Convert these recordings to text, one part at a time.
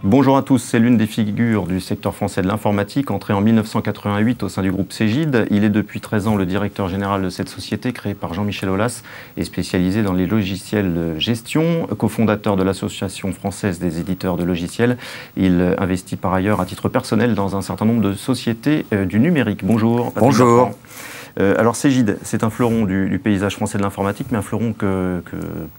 Bonjour à tous, c'est l'une des figures du secteur français de l'informatique, entré en 1988 au sein du groupe Cegid. Il est depuis 13 ans le directeur général de cette société créée par Jean-Michel Aulas et spécialisée dans les logiciels de gestion, cofondateur de l'Association française des éditeurs de logiciels. Il investit par ailleurs à titre personnel dans un certain nombre de sociétés du numérique. Bonjour. Bonjour. Alors Cegid, c'est un fleuron du paysage français de l'informatique, mais un fleuron que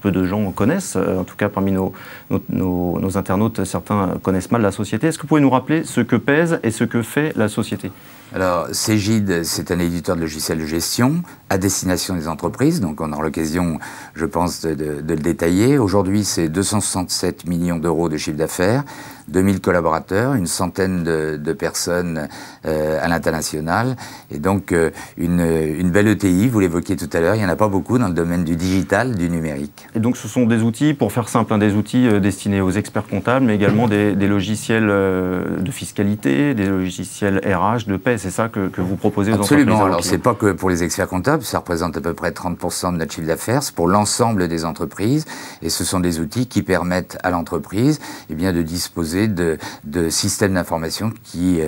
peu de gens connaissent. En tout cas, parmi nos internautes, certains connaissent mal la société. Est-ce que vous pouvez nous rappeler ce que pèse et ce que fait la société ? Alors, Cegid, c'est un éditeur de logiciels de gestion à destination des entreprises. Donc, on aura l'occasion, je pense, de le détailler. Aujourd'hui, c'est 267 millions d'euros de chiffre d'affaires, 2000 collaborateurs, une centaine de personnes à l'international. Et donc, une belle ETI, vous l'évoquiez tout à l'heure, il n'y en a pas beaucoup dans le domaine du digital, du numérique. Et donc, ce sont des outils, pour faire simple, des outils destinés aux experts comptables, mais également des logiciels de fiscalité, des logiciels RH, de paie. C'est ça que vous proposez aux entreprises? Absolument. Alors, c'est pas que pour les experts comptables, ça représente à peu près 30% de notre chiffre d'affaires, c'est pour l'ensemble des entreprises. Et ce sont des outils qui permettent à l'entreprise de disposer de systèmes d'information qui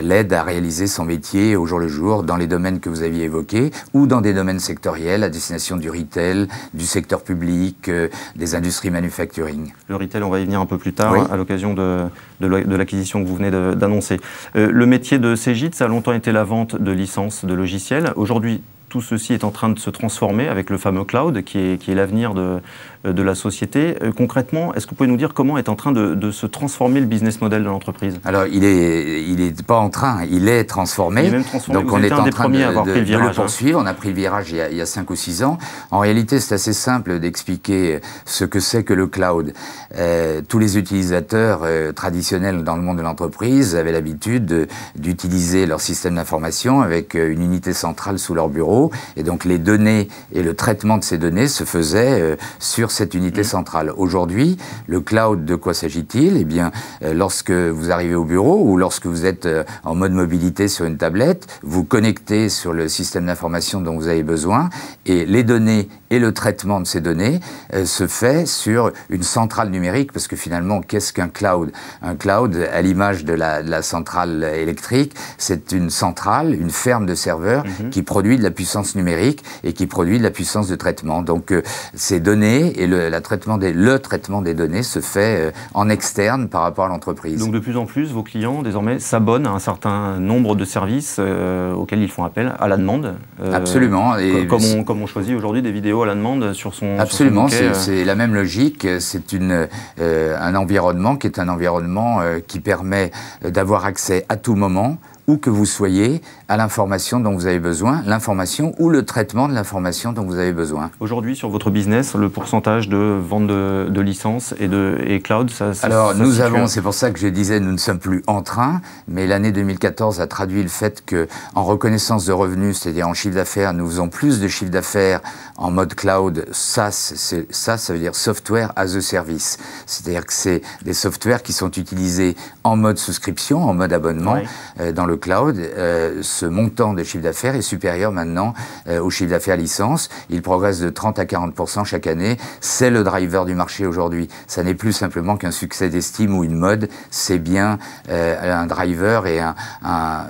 l'aident à réaliser son métier au jour le jour dans les domaines que vous aviez évoqués ou dans des domaines sectoriels à destination du retail, du secteur public, des industries manufacturing. Le retail, on va y venir un peu plus tard, oui, à l'occasion de l'acquisition que vous venez d'annoncer. Le métier de Cegid, ça a longtemps été la vente de licences de logiciels. Aujourd'hui, tout ceci est en train de se transformer avec le fameux cloud qui est l'avenir de la société. Concrètement, est-ce que vous pouvez nous dire comment est en train de se transformer le business model de l'entreprise? Alors, il est pas en train, il est transformé. Il est même transformé. Donc, vous on est en train de le poursuivre. On a pris le virage il y a 5 ou 6 ans. En réalité, c'est assez simple d'expliquer ce que c'est que le cloud. Tous les utilisateurs traditionnels dans le monde de l'entreprise avaient l'habitude d'utiliser leur système d'information avec une unité centrale sous leur bureau. Et donc les données et le traitement de ces données se faisaient sur cette unité centrale. Aujourd'hui, le cloud, de quoi s'agit-il? Eh bien, lorsque vous arrivez au bureau ou lorsque vous êtes en mode mobilité sur une tablette, vous connectez sur le système d'information dont vous avez besoin et les données et le traitement de ces données se fait sur une centrale numérique, parce que finalement, qu'est-ce qu'un cloud? Un cloud, à l'image de la centrale électrique, c'est une centrale, une ferme de serveurs qui produit de la puissance numérique et qui produit de la puissance de traitement. Donc, ces données et le traitement des données se fait en externe par rapport à l'entreprise. Donc, de plus en plus, vos clients, désormais, s'abonnent à un certain nombre de services auxquels ils font appel à la demande. Absolument. Et comme on choisit aujourd'hui des vidéos à la demande sur son... Absolument, c'est la même logique. C'est un environnement qui est un environnement qui permet d'avoir accès à tout moment, où que vous soyez, à l'information dont vous avez besoin, l'information ou le traitement de l'information dont vous avez besoin. Aujourd'hui, sur votre business, le pourcentage de vente de licences et cloud, Alors, c'est pour ça que je disais, nous ne sommes plus en train, mais l'année 2014 a traduit le fait qu'en reconnaissance de revenus, c'est-à-dire en chiffre d'affaires, nous faisons plus de chiffre d'affaires en mode cloud. SaaS, ça veut dire Software as a Service. C'est-à-dire que c'est des softwares qui sont utilisés en mode souscription, en mode abonnement, dans le cloud. Ce montant de chiffre d'affaires est supérieur maintenant au chiffre d'affaires licence. Il progresse de 30 à 40% chaque année. C'est le driver du marché aujourd'hui. Ça n'est plus simplement qu'un succès d'estime ou une mode. C'est bien un driver et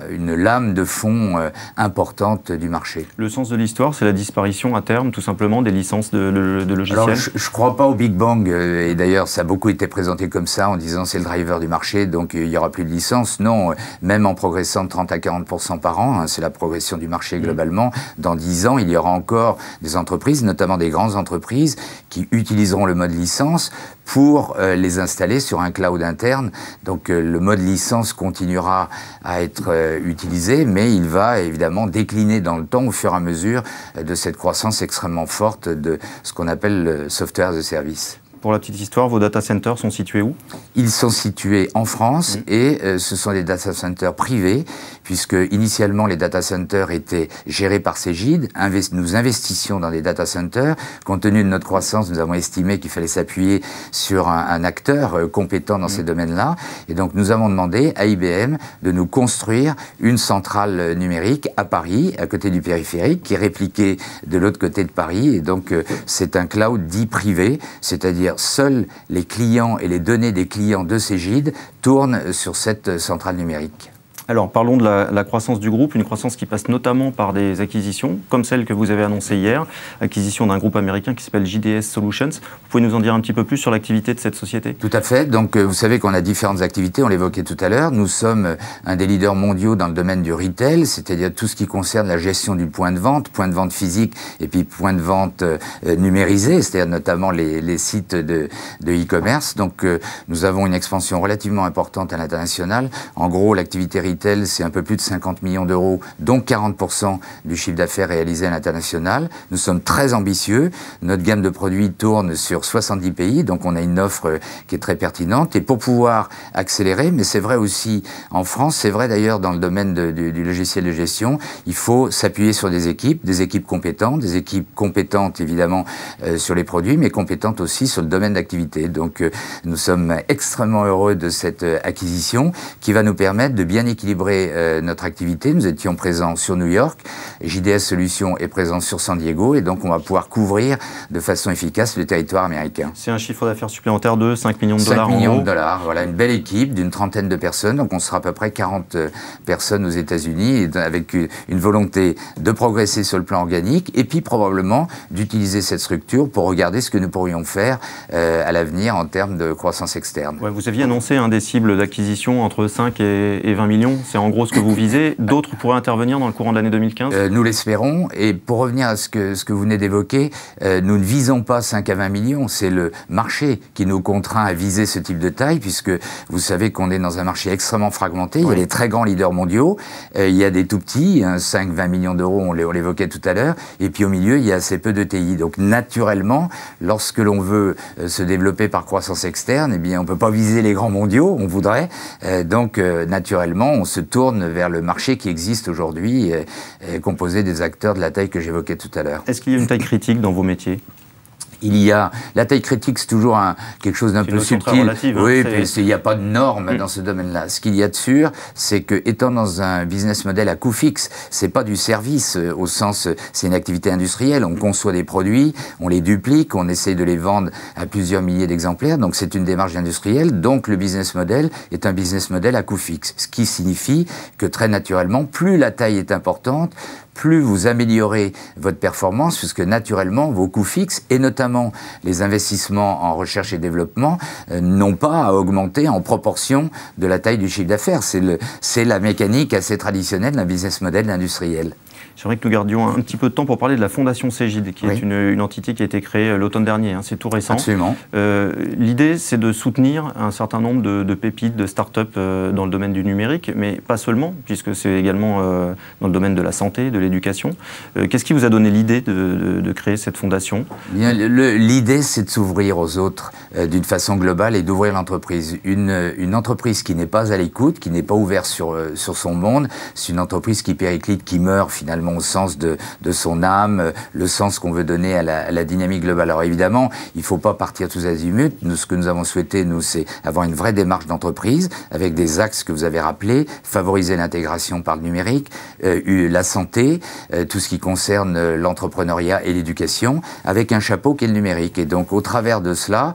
une lame de fond importante du marché. Le sens de l'histoire, c'est la disparition à terme, tout simplement, des licences de logiciels? Alors, je ne crois pas au Big Bang. Et d'ailleurs, ça a beaucoup été présenté comme ça, en disant c'est le driver du marché, donc il n'y aura plus de licences. Non, même en progressant de 30 à 40% par an, c'est la progression du marché globalement. Dans 10 ans, il y aura encore des entreprises, notamment des grandes entreprises, qui utiliseront le mode licence pour les installer sur un cloud interne. Donc le mode licence continuera à être utilisé, mais il va évidemment décliner dans le temps au fur et à mesure de cette croissance extrêmement forte de ce qu'on appelle le software as a service. Pour la petite histoire, vos data centers sont situés où? Ils sont situés en France et ce sont des data centers privés, puisque initialement les data centers étaient gérés par Cegid. Nous investissions dans des data centers. Compte tenu de notre croissance, nous avons estimé qu'il fallait s'appuyer sur un acteur compétent dans ces domaines-là. Et donc nous avons demandé à IBM de nous construire une centrale numérique à Paris, à côté du périphérique, qui est répliquée de l'autre côté de Paris. Et donc c'est un cloud dit privé, c'est-à-dire c'est-à-dire seuls les clients et les données des clients de Cegid tournent sur cette centrale numérique. Alors, parlons de la croissance du groupe, une croissance qui passe notamment par des acquisitions, comme celle que vous avez annoncée hier, acquisition d'un groupe américain qui s'appelle JDS Solutions. Vous pouvez nous en dire un petit peu plus sur l'activité de cette société? Tout à fait. Donc, vous savez qu'on a différentes activités, on l'évoquait tout à l'heure. Nous sommes un des leaders mondiaux dans le domaine du retail, c'est-à-dire tout ce qui concerne la gestion du point de vente physique et puis point de vente numérisé, c'est-à-dire notamment les sites de e-commerce. Donc, nous avons une expansion relativement importante à l'international. En gros, l'activité retail, c'est un peu plus de 50 millions d'euros, dont 40% du chiffre d'affaires réalisé à l'international. Nous sommes très ambitieux. Notre gamme de produits tourne sur 70 pays, donc on a une offre qui est très pertinente. Et pour pouvoir accélérer, mais c'est vrai aussi en France, c'est vrai d'ailleurs dans le domaine du logiciel de gestion, il faut s'appuyer sur des équipes compétentes évidemment sur les produits, mais compétentes aussi sur le domaine d'activité. Donc nous sommes extrêmement heureux de cette acquisition qui va nous permettre de bien équilibrer notre activité. Nous étions présents sur New York, JDS Solutions est présent sur San Diego, et donc on va pouvoir couvrir de façon efficace le territoire américain. C'est un chiffre d'affaires supplémentaire de 5 millions de dollars. 5 millions de dollars, voilà, une belle équipe d'une trentaine de personnes, donc on sera à peu près 40 personnes aux États-Unis, avec une volonté de progresser sur le plan organique, et puis probablement d'utiliser cette structure pour regarder ce que nous pourrions faire à l'avenir en termes de croissance externe. Ouais, vous aviez annoncé des cibles d'acquisition entre 5 et 20 millions. C'est en gros ce que vous visez. D'autres pourraient intervenir dans le courant de l'année 2015 ? Nous l'espérons. Et pour revenir à ce que vous venez d'évoquer, nous ne visons pas 5 à 20 millions. C'est le marché qui nous contraint à viser ce type de taille, puisque vous savez qu'on est dans un marché extrêmement fragmenté. Oui. Il y a des très grands leaders mondiaux. Il y a des tout petits, 5-20 millions d'euros, on l'évoquait tout à l'heure. Et puis au milieu, il y a assez peu de TI. Donc naturellement, lorsque l'on veut se développer par croissance externe, eh bien, on ne peut pas viser les grands mondiaux, on voudrait. Donc naturellement, on se tourne vers le marché qui existe aujourd'hui, composé des acteurs de la taille que j'évoquais tout à l'heure. Est-ce qu'il y a une taille critique dans vos métiers ? Il y a la taille critique, c'est toujours quelque chose d'un peu subtil. Relative, oui, puis il n'y a pas de normes dans ce domaine-là. Ce qu'il y a de sûr, c'est que étant dans un business model à coût fixe, c'est pas du service au sens, c'est une activité industrielle. On conçoit des produits, on les duplique, on essaye de les vendre à plusieurs milliers d'exemplaires. Donc c'est une démarche industrielle. Donc le business model est un business model à coût fixe, ce qui signifie que très naturellement, plus la taille est importante, plus vous améliorez votre performance, puisque naturellement, vos coûts fixes, et notamment les investissements en recherche et développement, n'ont pas à augmenter en proportion de la taille du chiffre d'affaires. C'est la mécanique assez traditionnelle d'un business model industriel. J'aimerais que nous gardions un petit peu de temps pour parler de la Fondation Cegid, qui est une entité qui a été créée l'automne dernier, c'est tout récent. Absolument. L'idée, c'est de soutenir un certain nombre de pépites, de start-up dans le domaine du numérique, mais pas seulement, puisque c'est également dans le domaine de la santé, de l'éducation. Qu'est-ce qui vous a donné l'idée de créer cette fondation ? L'idée, c'est de s'ouvrir aux autres d'une façon globale et d'ouvrir l'entreprise. Une entreprise qui n'est pas à l'écoute, qui n'est pas ouverte sur son monde, c'est une entreprise qui périclite, qui meurt finalement au sens de son âme, le sens qu'on veut donner à la dynamique globale. Alors évidemment, il ne faut pas partir tous azimuts. Nous, ce que nous avons souhaité, c'est avoir une vraie démarche d'entreprise avec des axes que vous avez rappelés, favoriser l'intégration par le numérique, la santé, tout ce qui concerne l'entrepreneuriat et l'éducation, avec un chapeau qui est le numérique. Et donc, au travers de cela,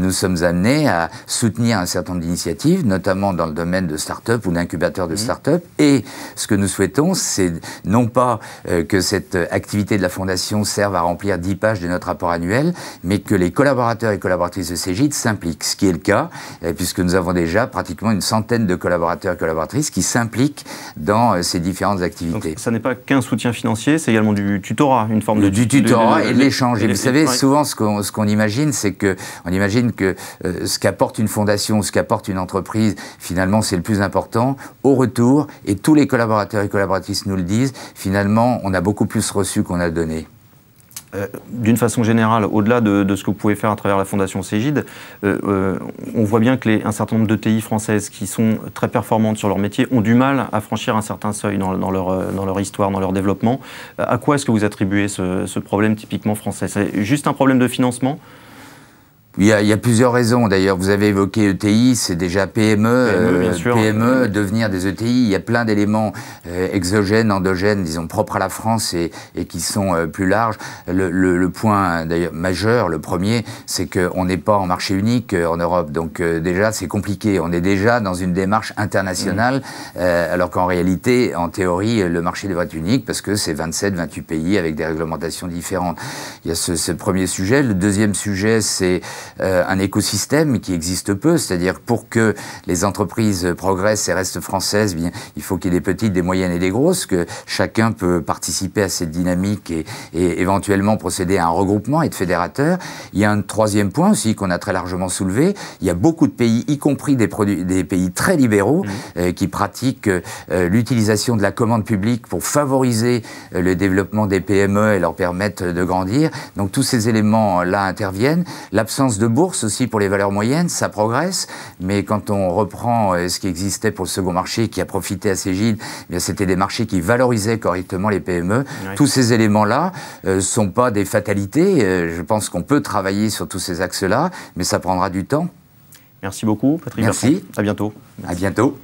nous sommes amenés à soutenir un certain nombre d'initiatives, notamment dans le domaine de start-up ou d'incubateurs de start-up. Et ce que nous souhaitons, c'est non pas que cette activité de la Fondation serve à remplir 10 pages de notre rapport annuel, mais que les collaborateurs et collaboratrices de Cegid s'impliquent, ce qui est le cas, puisque nous avons déjà pratiquement une centaine de collaborateurs et collaboratrices qui s'impliquent dans ces différentes activités. Donc, ça n'est pas qu'un soutien financier, c'est également du tutorat, une forme du tutorat et de l'échange. Et vous savez, souvent, ce qu'on imagine, c'est que on imagine que ce qu'apporte une fondation, ce qu'apporte une entreprise, finalement, c'est le plus important. Au retour, et tous les collaborateurs et collaboratrices nous le disent, finalement, on a beaucoup plus reçu qu'on a donné. D'une façon générale, au-delà de ce que vous pouvez faire à travers la Fondation Cegid, on voit bien que un certain nombre de TI françaises qui sont très performantes sur leur métier ont du mal à franchir un certain seuil dans leur histoire, dans leur développement. À quoi est-ce que vous attribuez ce problème typiquement français ? C'est juste un problème de financement ? Il y a plusieurs raisons. D'ailleurs, vous avez évoqué ETI, c'est déjà PME, bien sûr. PME, devenir des ETI. Il y a plein d'éléments exogènes, endogènes, disons propres à la France et qui sont plus larges. Le point d'ailleurs majeur, le premier, c'est qu'on n'est pas en marché unique en Europe. Donc déjà, c'est compliqué. On est déjà dans une démarche internationale, alors qu'en réalité, en théorie, le marché devrait être unique parce que c'est 27, 28 pays avec des réglementations différentes. Il y a ce premier sujet. Le deuxième sujet, c'est un écosystème qui existe peu, c'est-à-dire pour que les entreprises progressent et restent françaises, bien, il faut qu'il y ait des petites, des moyennes et des grosses, que chacun peut participer à cette dynamique et éventuellement procéder à un regroupement et de fédérateurs. Il y a un troisième point aussi qu'on a très largement soulevé, il y a beaucoup de pays, y compris des pays très libéraux, qui pratiquent l'utilisation de la commande publique pour favoriser le développement des PME et leur permettre de grandir. Donc tous ces éléments-là interviennent. L'absence de bourse aussi pour les valeurs moyennes, ça progresse, mais quand on reprend ce qui existait pour le second marché, qui a profité à Cégide, eh bien c'était des marchés qui valorisaient correctement les PME. Oui. Tous ces éléments-là sont pas des fatalités. Je pense qu'on peut travailler sur tous ces axes-là, mais ça prendra du temps. Merci beaucoup, Patrick. Merci. À bientôt. Merci. À bientôt.